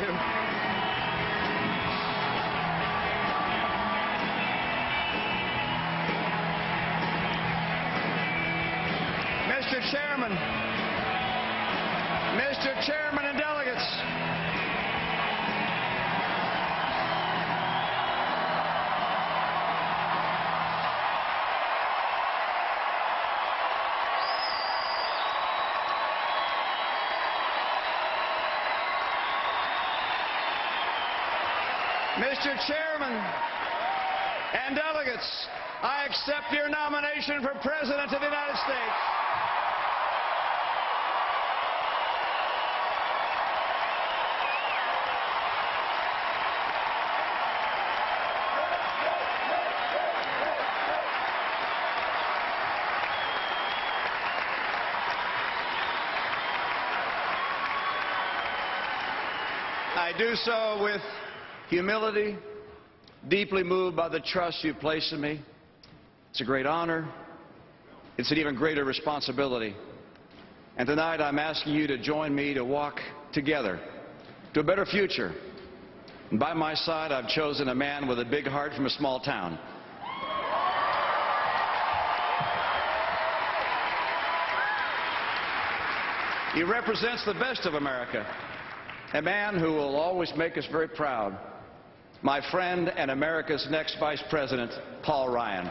you. Mr. Chairman, Mr. Chairman and delegates, Mr. Chairman and delegates, I accept your nomination for President of the United States. I do so with humility, deeply moved by the trust you place in me. It's a great honor. It's an even greater responsibility. And tonight I'm asking you to join me to walk together to a better future. And by my side, I've chosen a man with a big heart from a small town. He represents the best of America, a man who will always make us very proud. My friend and America's next Vice President, Paul Ryan.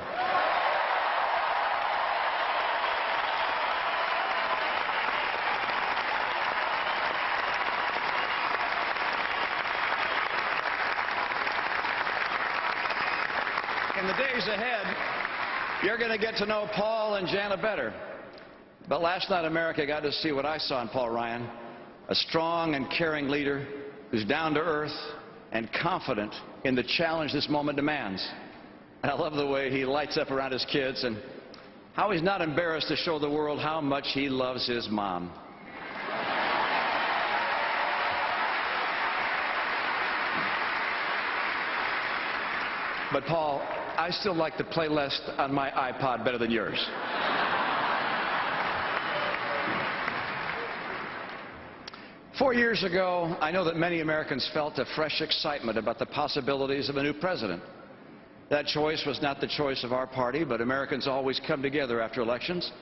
In the days ahead, you're going to get to know Paul and Jana better. But last night, America got to see what I saw in Paul Ryan, a strong and caring leader who's down to earth and confident in the challenge this moment demands. And I love the way he lights up around his kids and how he's not embarrassed to show the world how much he loves his mom. But Paul, I still like the playlist on my iPod better than yours. Four years ago, I know that many Americans felt a fresh excitement about the possibilities of a new president. That choice was not the choice of our party, but Americans always come together after elections.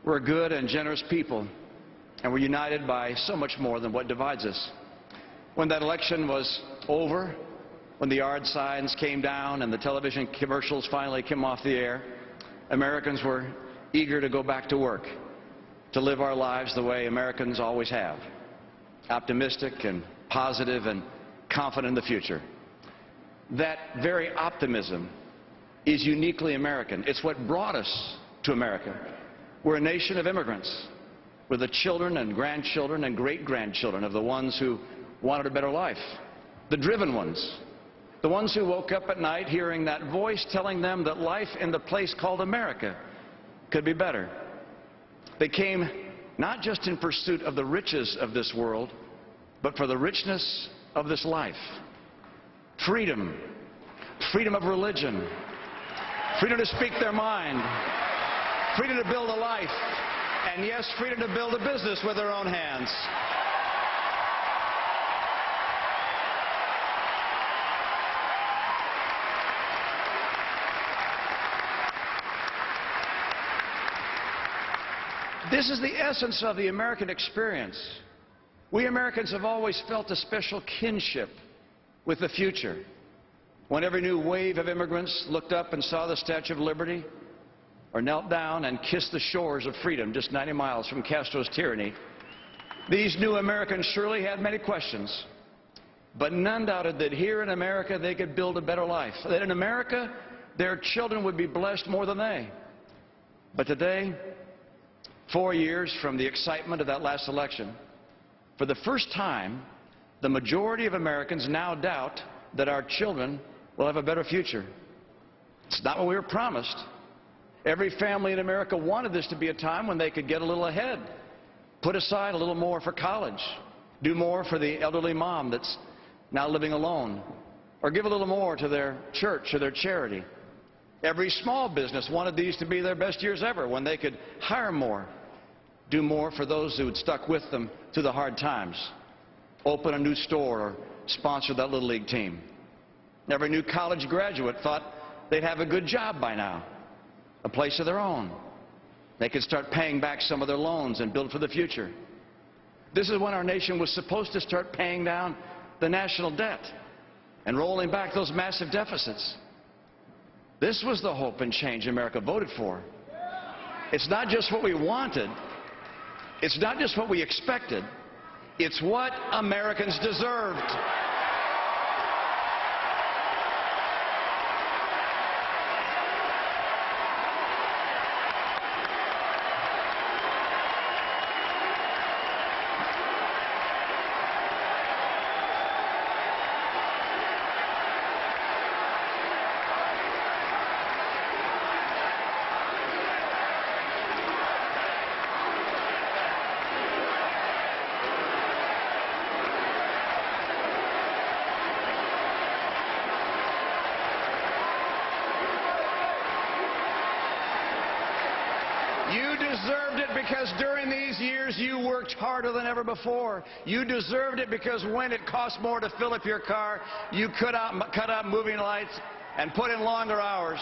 We're a good and generous people, and we're united by so much more than what divides us. When that election was over, when the yard signs came down and the television commercials finally came off the air, Americans were eager to go back to work, to live our lives the way Americans always have. Optimistic and positive and confident in the future. That very optimism is uniquely American. It's what brought us to America. We're a nation of immigrants. We're the children and grandchildren and great-grandchildren of the ones who wanted a better life. The driven ones. The ones who woke up at night hearing that voice telling them that life in the place called America could be better. They came not just in pursuit of the riches of this world, but for the richness of this life. Freedom. Freedom of religion. Freedom to speak their mind. Freedom to build a life. And yes, freedom to build a business with their own hands. This is the essence of the American experience. We Americans have always felt a special kinship with the future. When every new wave of immigrants looked up and saw the Statue of Liberty, or knelt down and kissed the shores of freedom just 90 miles from Castro's tyranny, these new Americans surely had many questions. But none doubted that here in America they could build a better life. That in America their children would be blessed more than they. But today, 4 years from the excitement of that last election, for the first time, the majority of Americans now doubt that our children will have a better future. It's not what we were promised. Every family in America wanted this to be a time when they could get a little ahead, put aside a little more for college, do more for the elderly mom that's now living alone, or give a little more to their church or their charity. Every small business wanted these to be their best years ever, when they could hire more, do more for those who had stuck with them through the hard times. open a new store, or sponsor that Little League team. Every new college graduate thought they'd have a good job by now, a place of their own. They could start paying back some of their loans and build for the future. This is when our nation was supposed to start paying down the national debt and rolling back those massive deficits. This was the hope and change America voted for. It's not just what we wanted. It's not just what we expected. It's what Americans deserved. You deserved it because during these years you worked harder than ever before. You deserved it because when it cost more to fill up your car, you cut out moving lights and put in longer hours.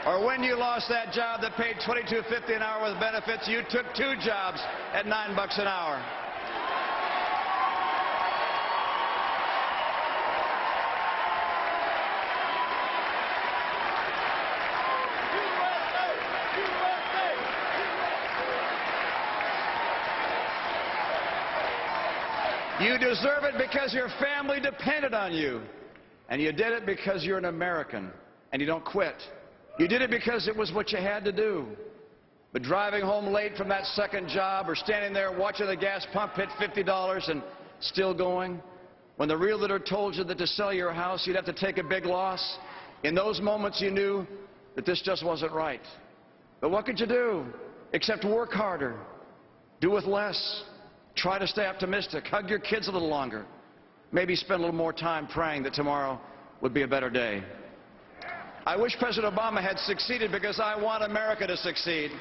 Or when you lost that job that paid $22.50 an hour with benefits, you took 2 jobs at $9 an hour. You deserve it because your family depended on you. And you did it because you're an American and you don't quit. You did it because it was what you had to do. But driving home late from that second job or standing there watching the gas pump hit $50 and still going, when the realtor told you that to sell your house you'd have to take a big loss, in those moments you knew that this just wasn't right. But what could you do except work harder, do with less? Try to stay optimistic. Hug your kids a little longer. Maybe spend a little more time praying that tomorrow would be a better day. I wish President Obama had succeeded because I want America to succeed.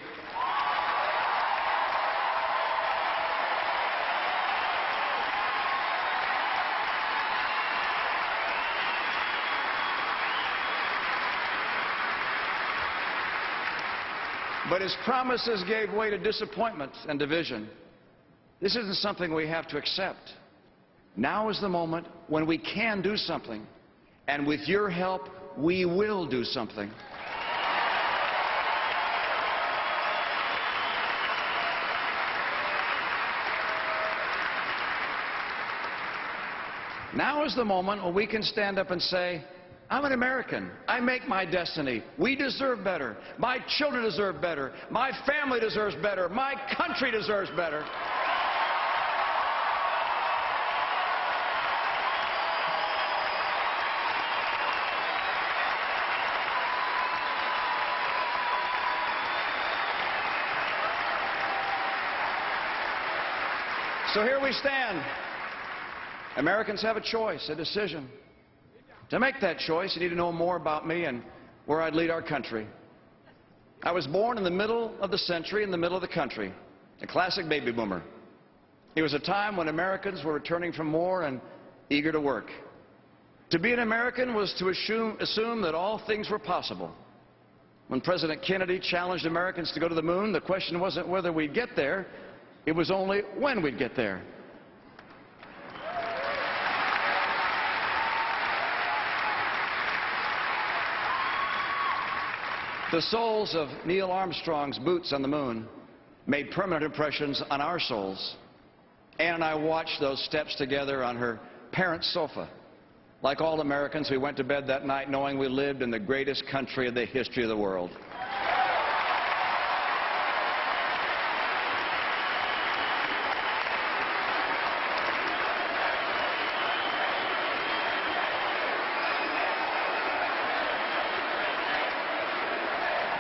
But his promises gave way to disappointment and division. This isn't something we have to accept. Now is the moment when we can do something. And with your help, we will do something. Now is the moment when we can stand up and say, I'm an American. I make my destiny. We deserve better. My children deserve better. My family deserves better. My country deserves better. So here we stand. Americans have a choice, a decision. To make that choice, you need to know more about me and where I'd lead our country. I was born in the middle of the century, in the middle of the country, a classic baby boomer. It was a time when Americans were returning from war and eager to work. To be an American was to assume that all things were possible. When President Kennedy challenged Americans to go to the moon, the question wasn't whether we'd get there, it was only when we'd get there. The soles of Neil Armstrong's boots on the moon made permanent impressions on our souls. Ann and I watched those steps together on her parents' sofa. Like all Americans, we went to bed that night knowing we lived in the greatest country in the history of the world.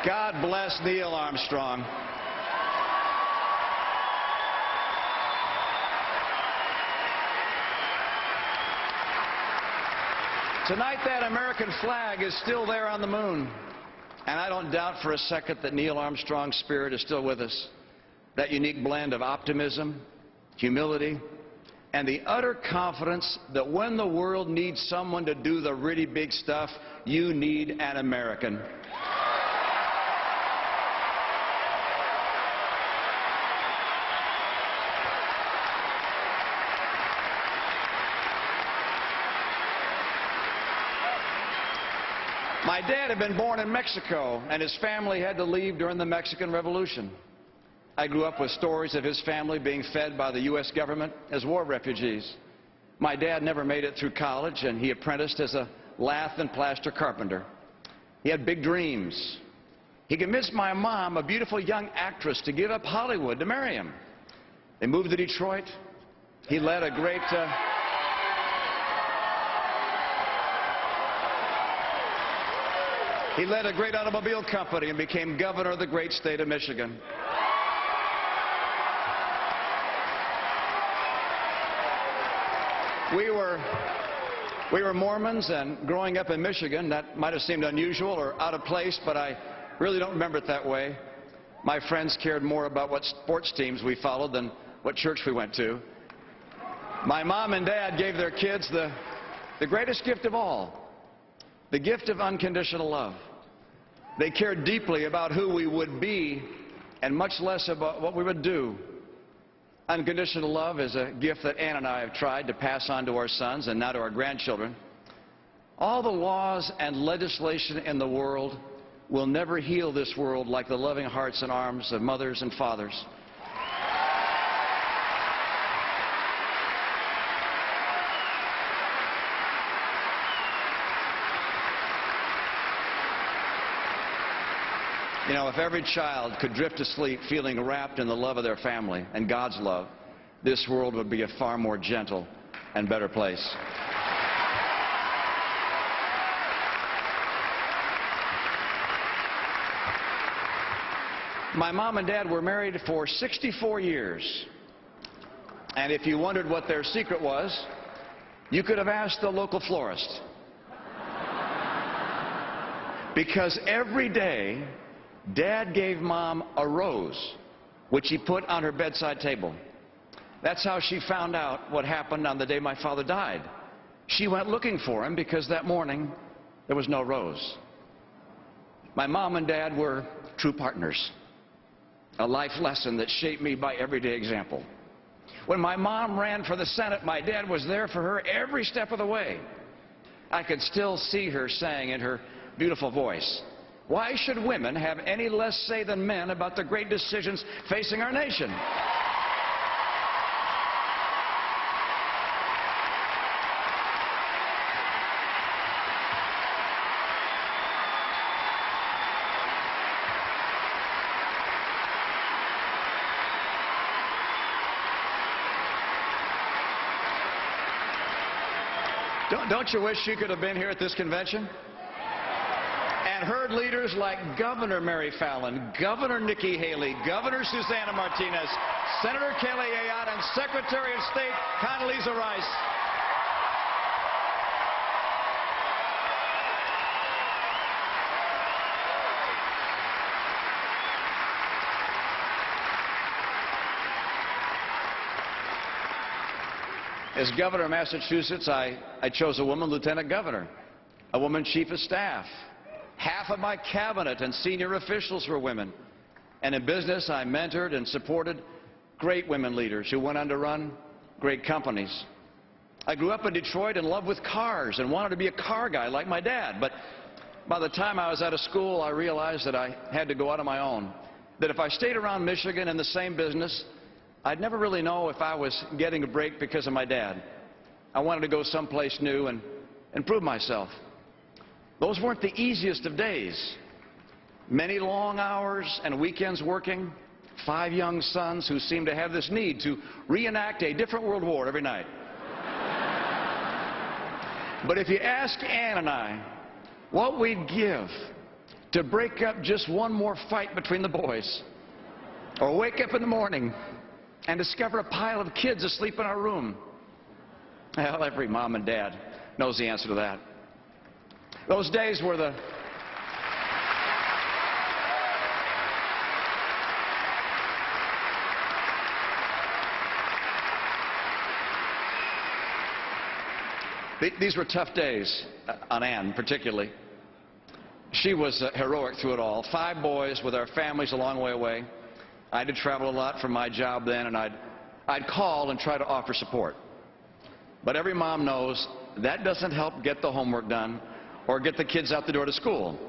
God bless Neil Armstrong. Tonight, that American flag is still there on the moon. And I don't doubt for a second that Neil Armstrong's spirit is still with us. That unique blend of optimism, humility, and the utter confidence that when the world needs someone to do the really big stuff, you need an American. My dad had been born in Mexico, and his family had to leave during the Mexican Revolution. I grew up with stories of his family being fed by the U.S. government as war refugees. My dad never made it through college, and he apprenticed as a lath and plaster carpenter. He had big dreams. He convinced my mom, a beautiful young actress, to give up Hollywood to marry him. They moved to Detroit. He led a great... He led a great automobile company and became governor of the great state of Michigan. We were Mormons, and growing up in Michigan, that might have seemed unusual or out of place, but I really don't remember it that way. My friends cared more about what sports teams we followed than what church we went to. My mom and dad gave their kids the greatest gift of all, the gift of unconditional love. They cared deeply about who we would be and much less about what we would do. Unconditional love is a gift that Ann and I have tried to pass on to our sons and now to our grandchildren. All the laws and legislation in the world will never heal this world like the loving hearts and arms of mothers and fathers. You know, if every child could drift to sleep feeling wrapped in the love of their family and God's love, this world would be a far more gentle and better place. My mom and dad were married for 64 years. And if you wondered what their secret was, you could have asked the local florist. Because every day, Dad gave Mom a rose, which he put on her bedside table. That's how she found out what happened on the day my father died. She went looking for him because that morning there was no rose. My mom and dad were true partners, a life lesson that shaped me by everyday example. When my mom ran for the Senate, my dad was there for her every step of the way. I could still see her saying in her beautiful voice, "Why should women have any less say than men about the great decisions facing our nation?" Don't you wish you could have been here at this convention and heard leaders like Governor Mary Fallin, Governor Nikki Haley, Governor Susana Martinez, Senator Kelly Ayotte, and Secretary of State Condoleezza Rice. As governor of Massachusetts, I chose a woman lieutenant governor, a woman chief of staff. Half of my cabinet and senior officials were women. And in business, I mentored and supported great women leaders who went on to run great companies. I grew up in Detroit in love with cars and wanted to be a car guy like my dad. But by the time I was out of school, I realized that I had to go out on my own. That if I stayed around Michigan in the same business, I'd never really know if I was getting a break because of my dad. I wanted to go someplace new and prove myself. Those weren't the easiest of days. Many long hours and weekends working, 5 young sons who seemed to have this need to reenact a different world war every night. But if you ask Ann and I what we'd give to break up just one more fight between the boys, or wake up in the morning and discover a pile of kids asleep in our room, well, every mom and dad knows the answer to that. Those days were the These were tough days on Ann, particularly. She was heroic through it all. 5 boys with our families a long way away. I had to travel a lot for my job then, and I'd call and try to offer support. But every mom knows that doesn't help get the homework done or get the kids out the door to school.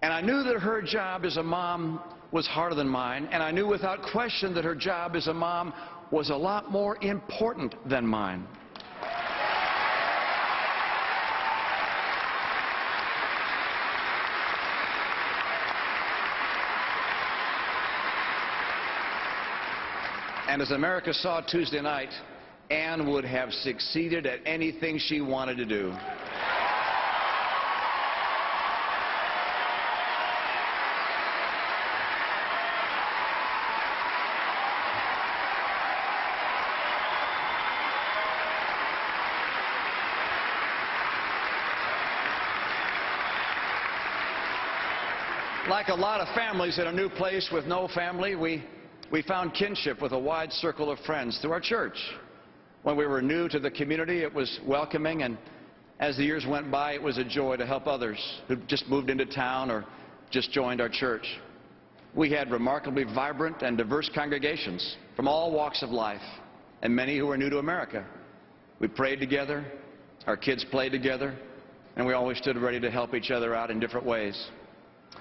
And I knew that her job as a mom was harder than mine, and I knew without question that her job as a mom was a lot more important than mine. And as America saw Tuesday night, Ann would have succeeded at anything she wanted to do. Like a lot of families in a new place with no family, we found kinship with a wide circle of friends through our church. When we were new to the community, it was welcoming, and as the years went by, it was a joy to help others who just moved into town or just joined our church. We had remarkably vibrant and diverse congregations from all walks of life, and many who were new to America. We prayed together, our kids played together, and we always stood ready to help each other out in different ways.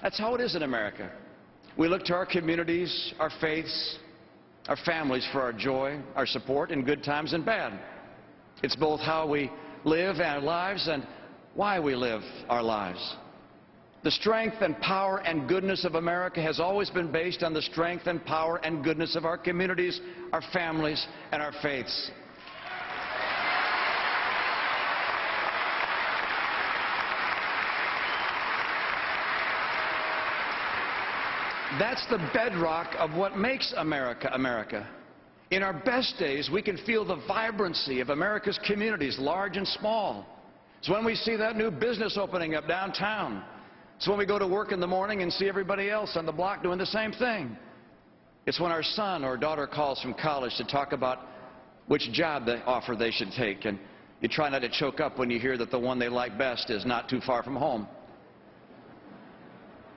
That's how it is in America. We look to our communities, our faiths, our families for our joy, our support in good times and bad. It's both how we live our lives and why we live our lives. The strength and power and goodness of America has always been based on the strength and power and goodness of our communities, our families, and our faiths. That's the bedrock of what makes America, America. In our best days, we can feel the vibrancy of America's communities, large and small. It's when we see that new business opening up downtown. It's when we go to work in the morning and see everybody else on the block doing the same thing. It's when our son or daughter calls from college to talk about which job offer they should take, and you try not to choke up when you hear that the one they like best is not too far from home.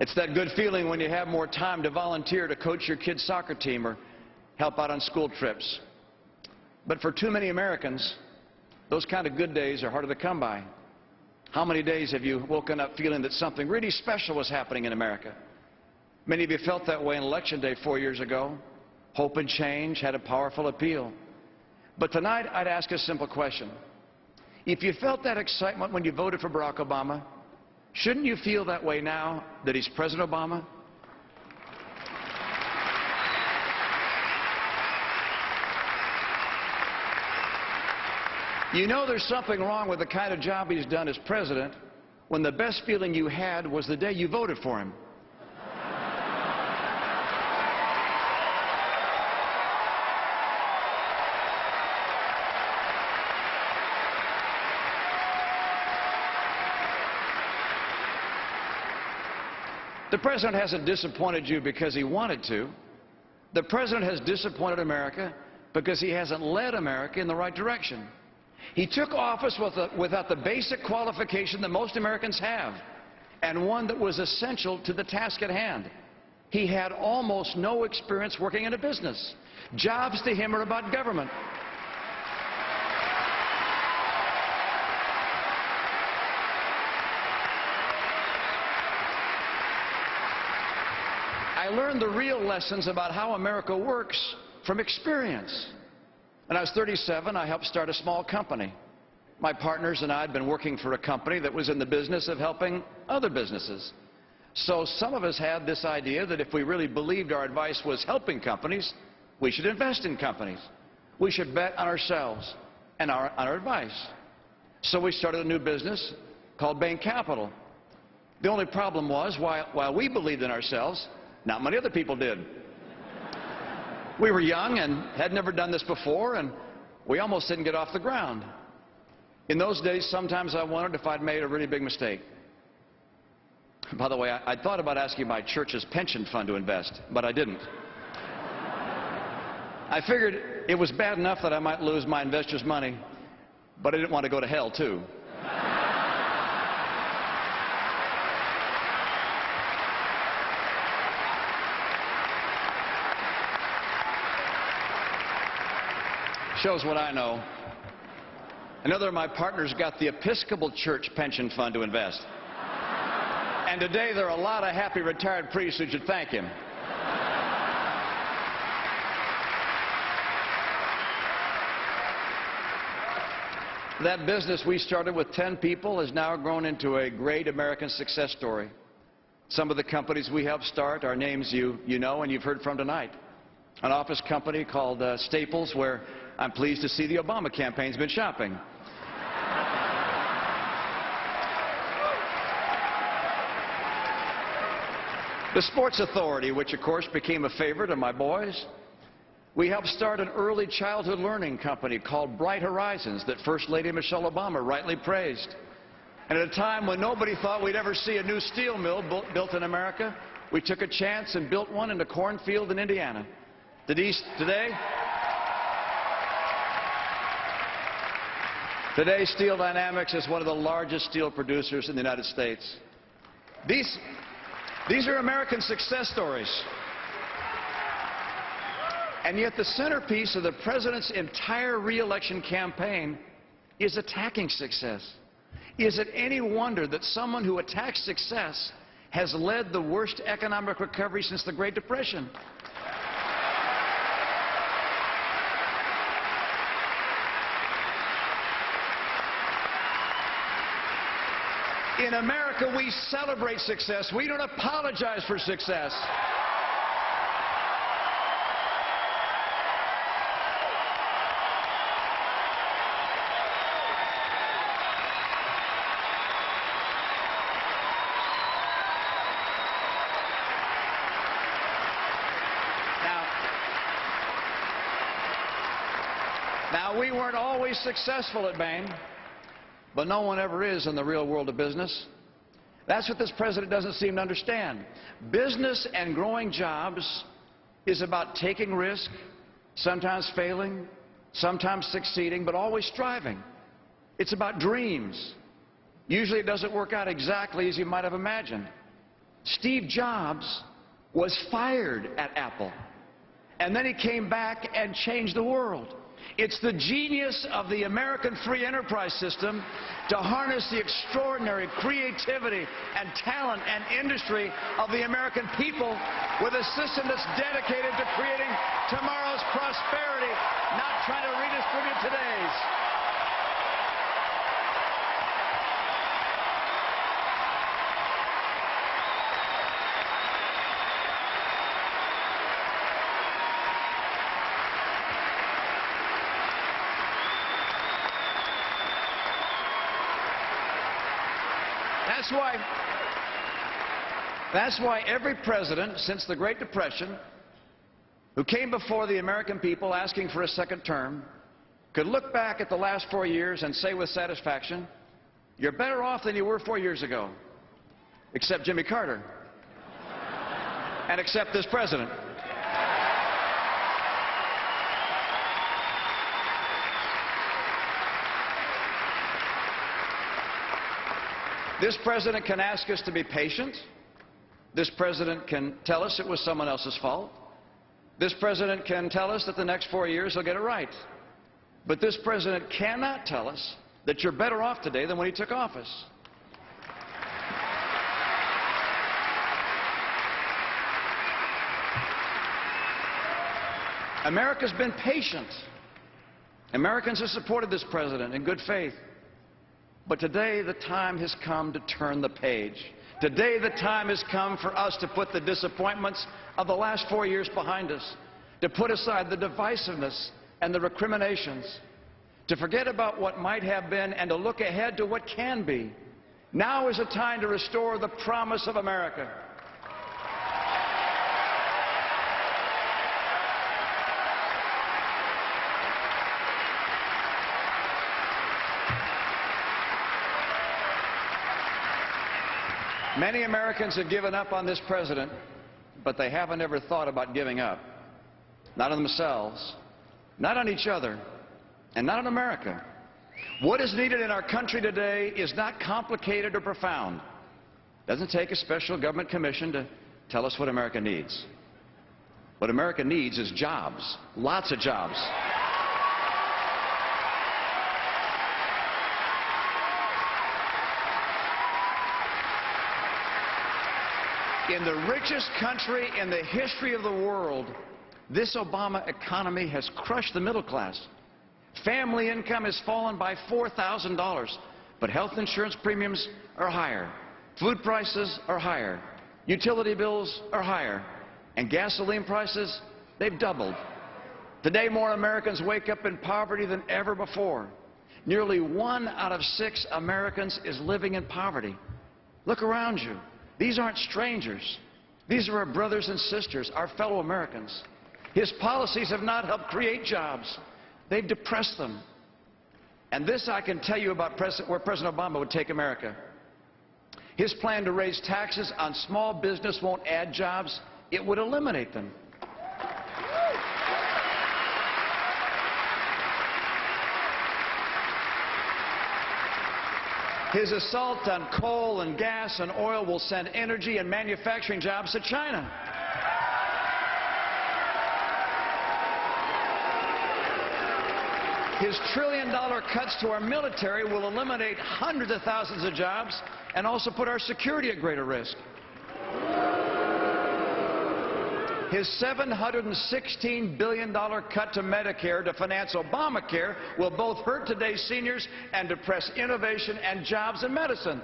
It's that good feeling when you have more time to volunteer to coach your kid's soccer team or help out on school trips. But for too many Americans, those kind of good days are harder to come by. How many days have you woken up feeling that something really special was happening in America? Many of you felt that way on Election Day 4 years ago. Hope and change had a powerful appeal. But tonight, I'd ask a simple question. If you felt that excitement when you voted for Barack Obama, shouldn't you feel that way now that he's President Obama? You know there's something wrong with the kind of job he's done as president when the best feeling you had was the day you voted for him. The president hasn't disappointed you because he wanted to. The president has disappointed America because he hasn't led America in the right direction. He took office without the basic qualification that most Americans have, and one that was essential to the task at hand. He had almost no experience working in a business. Jobs to him are about government. I learned the real lessons about how America works from experience. When I was 37, I helped start a small company. My partners and I had been working for a company that was in the business of helping other businesses. So some of us had this idea that if we really believed our advice was helping companies, we should invest in companies. We should bet on ourselves and on our advice. So we started a new business called Bain Capital. The only problem was, while we believed in ourselves, not many other people did. We were young and had never done this before, and we almost didn't get off the ground. In those days, sometimes I wondered if I'd made a really big mistake. By the way, I thought about asking my church's pension fund to invest, but I didn't. I figured it was bad enough that I might lose my investors' money, but I didn't want to go to hell, too. Shows what I know. Another of my partners got the Episcopal Church pension fund to invest. And today there are a lot of happy retired priests who should thank him. That business we started with 10 people has now grown into a great American success story. Some of the companies we helped start are names you know and you've heard from tonight. An office company called Staples, where I'm pleased to see the Obama campaign's been shopping. The Sports Authority, which of course became a favorite of my boys. We helped start an early childhood learning company called Bright Horizons that First Lady Michelle Obama rightly praised. And at a time when nobody thought we'd ever see a new steel mill built in America, we took a chance and built one in a cornfield in Indiana. Today, Steel Dynamics is one of the largest steel producers in the United States. These are American success stories. And yet the centerpiece of the president's entire re-election campaign is attacking success. Is it any wonder that someone who attacks success has led the worst economic recovery since the Great Depression? In America, we celebrate success. We don't apologize for success. Now, we weren't always successful at Bain. But no one ever is in the real world of business. That's what this president doesn't seem to understand. Business and growing jobs is about taking risk, sometimes failing, sometimes succeeding, but always striving. It's about dreams. Usually it doesn't work out exactly as you might have imagined. Steve Jobs was fired at Apple, and then he came back and changed the world. It's the genius of the American free enterprise system to harness the extraordinary creativity and talent and industry of the American people with a system that's dedicated to creating tomorrow's prosperity, not trying to redistribute today's. That's why every president since the Great Depression who came before the American people asking for a second term could look back at the last 4 years and say with satisfaction, you're better off than you were 4 years ago, except Jimmy Carter, and except this president. This president can ask us to be patient. This president can tell us it was someone else's fault. This president can tell us that the next 4 years he'll get it right. But this president cannot tell us that you're better off today than when he took office. America's been patient. Americans have supported this president in good faith. But today the time has come to turn the page. Today the time has come for us to put the disappointments of the last 4 years behind us, to put aside the divisiveness and the recriminations, to forget about what might have been and to look ahead to what can be. Now is a time to restore the promise of America. Many Americans have given up on this president, but they haven't ever thought about giving up. Not on themselves, not on each other, and not on America. What is needed in our country today is not complicated or profound. It doesn't take a special government commission to tell us what America needs. What America needs is jobs, lots of jobs. In the richest country in the history of the world, this Obama economy has crushed the middle class. Family income has fallen by $4,000, but health insurance premiums are higher, food prices are higher, utility bills are higher, and gasoline prices, they've doubled. Today, more Americans wake up in poverty than ever before. Nearly 1 out of 6 Americans is living in poverty. Look around you. These aren't strangers. These are our brothers and sisters, our fellow Americans. His policies have not helped create jobs. They've depressed them. And this I can tell you about where President Obama would take America. His plan to raise taxes on small business won't add jobs. It would eliminate them. His assault on coal and gas and oil will send energy and manufacturing jobs to China. His trillion-dollar cuts to our military will eliminate hundreds of thousands of jobs and also put our security at greater risk. His $716 billion cut to Medicare to finance Obamacare will both hurt today's seniors and depress innovation and jobs in medicine.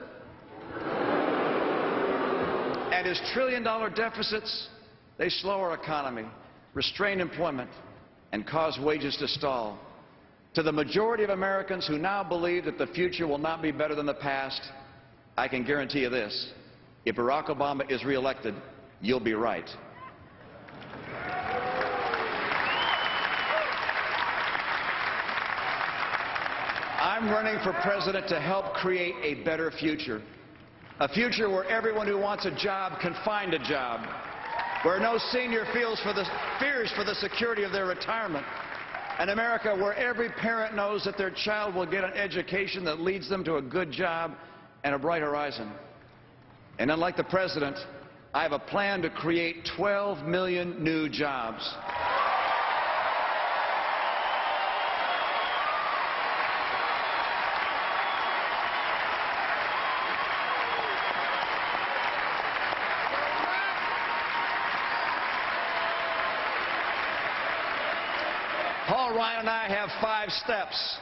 And his trillion-dollar deficits, they slow our economy, restrain employment, and cause wages to stall. To the majority of Americans who now believe that the future will not be better than the past, I can guarantee you this: if Barack Obama is reelected, you'll be right. I'm running for president to help create a better future. A future where everyone who wants a job can find a job. Where no senior fears for the security of their retirement. An America where every parent knows that their child will get an education that leads them to a good job and a bright horizon. And unlike the president, I have a plan to create 12 million new jobs. Paul Ryan and I have 5 steps.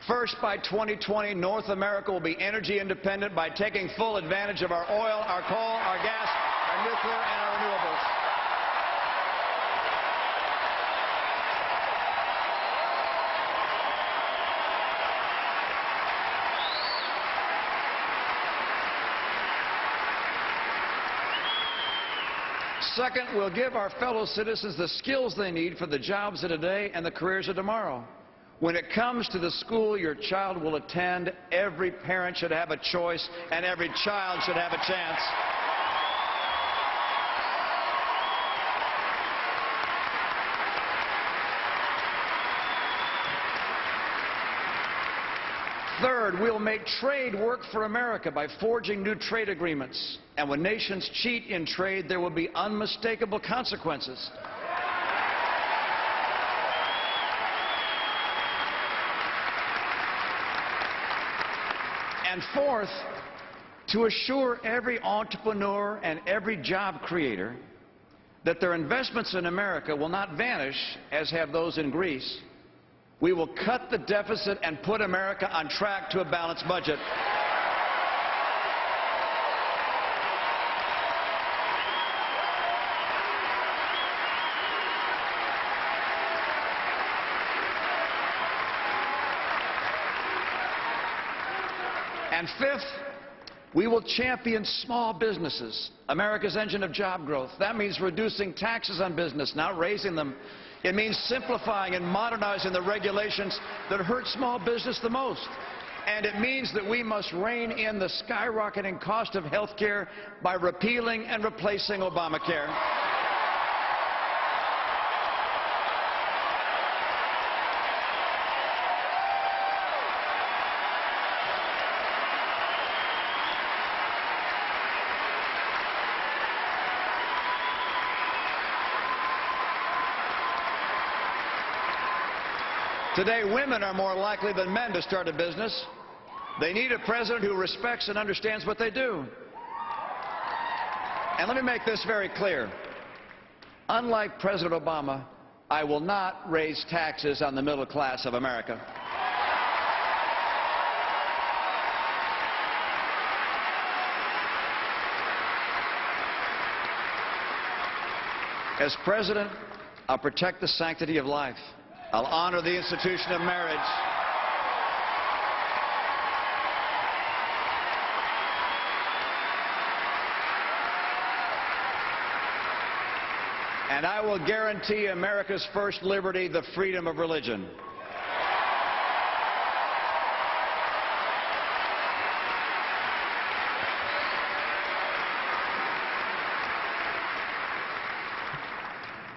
First, by 2020, North America will be energy independent by taking full advantage of our oil, our coal, our gas, our nuclear, and our renewables. Second, we'll give our fellow citizens the skills they need for the jobs of today and the careers of tomorrow. When it comes to the school your child will attend, every parent should have a choice and every child should have a chance. Third, we'll make trade work for America by forging new trade agreements. And when nations cheat in trade, there will be unmistakable consequences. And fourth, to assure every entrepreneur and every job creator that their investments in America will not vanish, as have those in Greece, we will cut the deficit and put America on track to a balanced budget. And fifth, we will champion small businesses, America's engine of job growth. That means reducing taxes on business, not raising them. It means simplifying and modernizing the regulations that hurt small business the most. And it means that we must rein in the skyrocketing cost of health care by repealing and replacing Obamacare. Today, women are more likely than men to start a business. They need a president who respects and understands what they do. And let me make this very clear. Unlike President Obama, I will not raise taxes on the middle class of America. As president, I'll protect the sanctity of life. I'll honor the institution of marriage. And I will guarantee America's first liberty, the freedom of religion.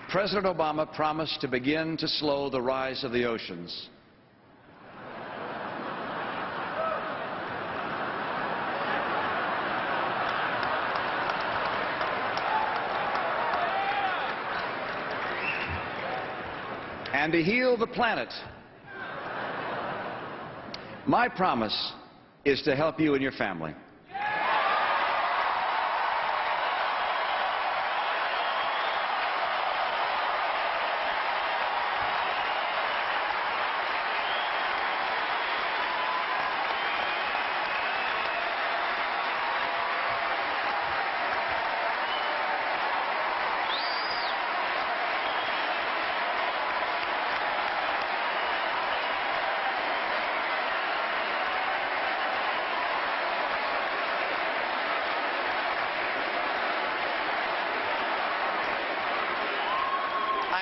President Obama promised to begin to slow the rise of the oceans. And to heal the planet. My promise is to help you and your family.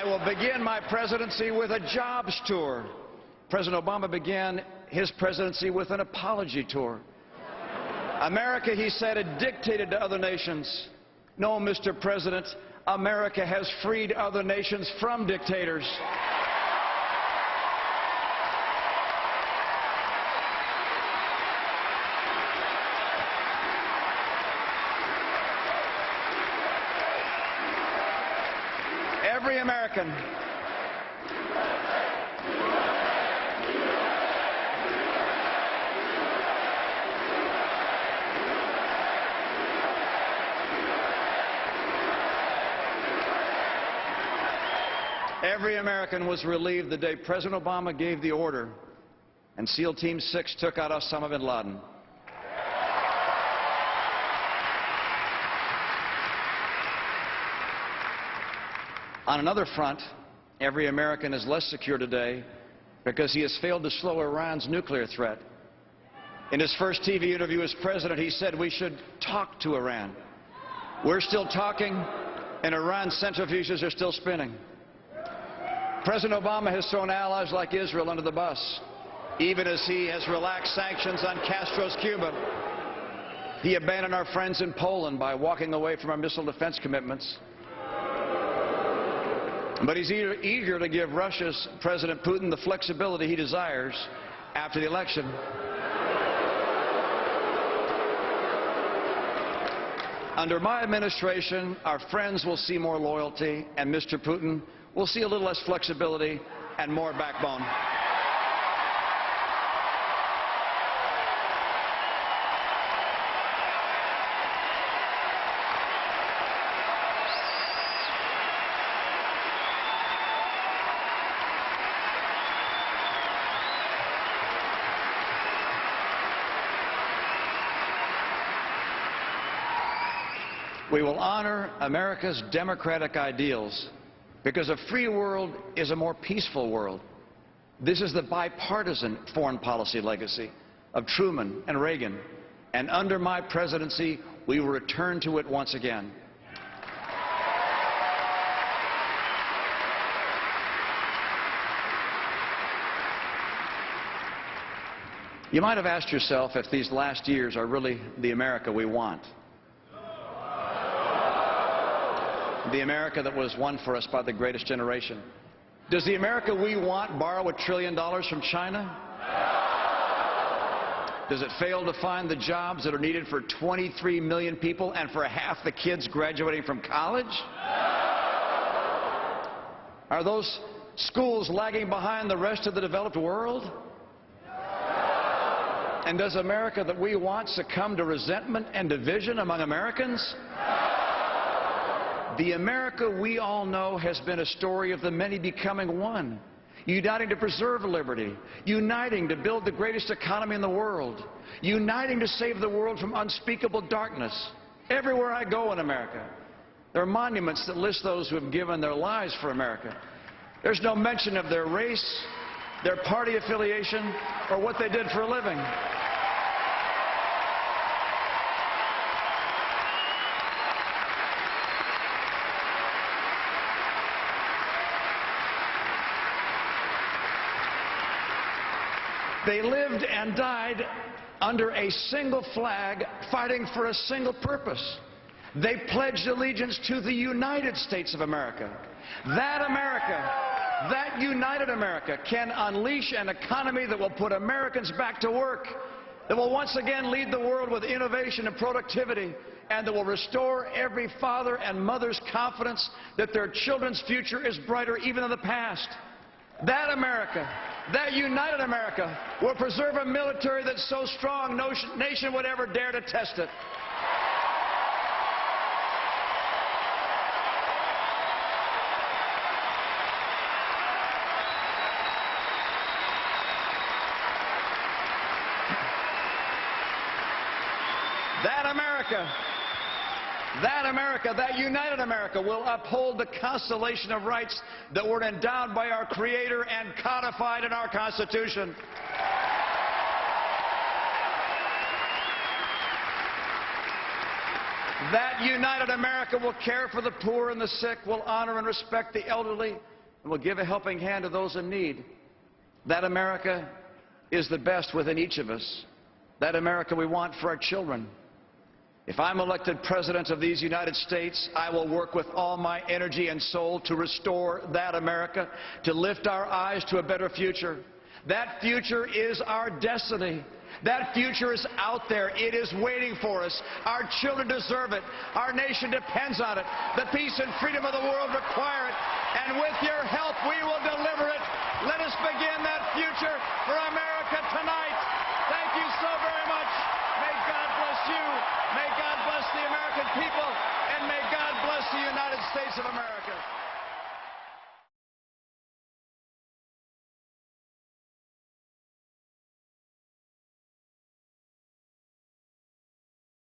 I will begin my presidency with a jobs tour. President Obama began his presidency with an apology tour. America, he said, had dictated to other nations. No, Mr. President, America has freed other nations from dictators. Every American was relieved the day President Obama gave the order and SEAL Team 6 took out Osama bin Laden. On another front, every American is less secure today because he has failed to slow Iran's nuclear threat. In his first TV interview as president, he said we should talk to Iran. We're still talking, and Iran's centrifuges are still spinning. President Obama has thrown allies like Israel under the bus, even as he has relaxed sanctions on Castro's Cuba. He abandoned our friends in Poland by walking away from our missile defense commitments. But he's eager to give Russia's President Putin the flexibility he desires after the election. Under my administration, our friends will see more loyalty, and Mr. Putin will see a little less flexibility and more backbone. We will honor America's democratic ideals because a free world is a more peaceful world. This is the bipartisan foreign policy legacy of Truman and Reagan, and under my presidency, we will return to it once again. You might have asked yourself if these last years are really the America we want. The America that was won for us by the greatest generation. Does the America we want borrow $1 trillion from China? Does it fail to find the jobs that are needed for 23 million people and for half the kids graduating from college? Are those schools lagging behind the rest of the developed world? And does America that we want succumb to resentment and division among Americans? The America we all know has been a story of the many becoming one, uniting to preserve liberty, uniting to build the greatest economy in the world, uniting to save the world from unspeakable darkness. Everywhere I go in America, there are monuments that list those who have given their lives for America. There's no mention of their race, their party affiliation, or what they did for a living. They lived and died under a single flag, fighting for a single purpose. They pledged allegiance to the United States of America. That America, that united America, can unleash an economy that will put Americans back to work, that will once again lead the world with innovation and productivity, and that will restore every father and mother's confidence that their children's future is brighter even than the past. That America, that united America, will preserve a military that's so strong no nation would ever dare to test it. That America, that united America, will uphold the constellation of rights that were endowed by our Creator and codified in our Constitution. That united America will care for the poor and the sick, will honor and respect the elderly, and will give a helping hand to those in need. That America is the best within each of us. That America we want for our children. If I'm elected President of these United States, I will work with all my energy and soul to restore that America, to lift our eyes to a better future. That future is our destiny. That future is out there. It is waiting for us. Our children deserve it. Our nation depends on it. The peace and freedom of the world require it. And with your help, we will deliver it. Let us begin that future for America tonight. Thank you so very much. May God bless you. May God bless the American people, and may God bless the United States of America.